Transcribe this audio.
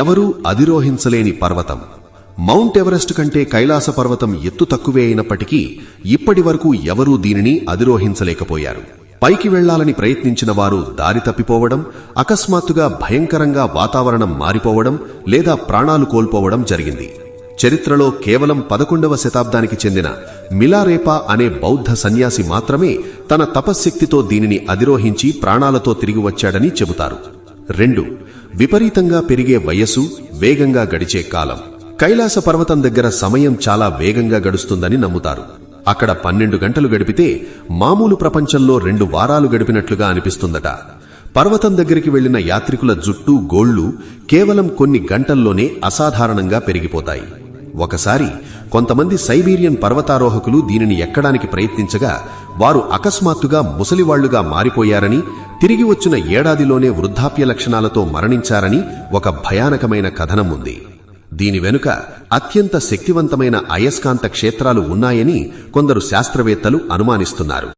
ఎవరూ అధిరోహించలేని పర్వతం. Mount Everest కంటే కైలాస పర్వతం ఎత్తు తక్కువే అయినప్పటికీ ఇప్పటి వరకు ఎవరూ దీనిని అధిరోహించలేకపోయారు. పైకి వెళ్లాలని ప్రయత్నించిన వారు దారి తప్పిపోవడం, అకస్మాత్తుగా భయంకరంగా వాతావరణం మారిపోవడం లేదా ప్రాణాలు కోల్పోవడం జరిగింది. చరిత్రలో కేవలం 11వ శతాబ్దానికి చెందిన మిలారేపా అనే బౌద్ధ సన్యాసి మాత్రమే తన తపశ్శక్తితో దీనిని అధిరోహించి ప్రాణాలతో తిరిగి వచ్చాడని చెబుతారు. 2. విపరీతంగా పెరిగే వయస్సు, వేగంగా గడిచే కాలం. కైలాస పర్వతం దగ్గర సమయం చాలా వేగంగా గడుస్తుందని నమ్ముతారు. అక్కడ 12 గంటలు గడిపితే మామూలు ప్రపంచంలో 2 వారాలు గడిపినట్లుగా అనిపిస్తుందట. పర్వతం దగ్గరికి వెళ్లిన యాత్రికుల జుట్టు, గోళ్లు కేవలం కొన్ని గంటల్లోనే అసాధారణంగా పెరిగిపోతాయి. ఒకసారి కొంతమంది సైబీరియన్ పర్వతారోహకులు దీనిని ఎక్కడానికి ప్రయత్నించగా వారు అకస్మాత్తుగా ముసలివాళ్లుగా మారిపోయారని, తిరిగి వచ్చిన ఏడాదిలోనే వృద్ధాప్య లక్షణాలతో మరణించారని ఒక భయానకమైన కథనం ఉంది. దీని వెనుక అత్యంత శక్తివంతమైన అయస్కాంత క్షేత్రాలు ఉన్నాయని కొందరు శాస్త్రవేత్తలు అనుమానిస్తున్నారు.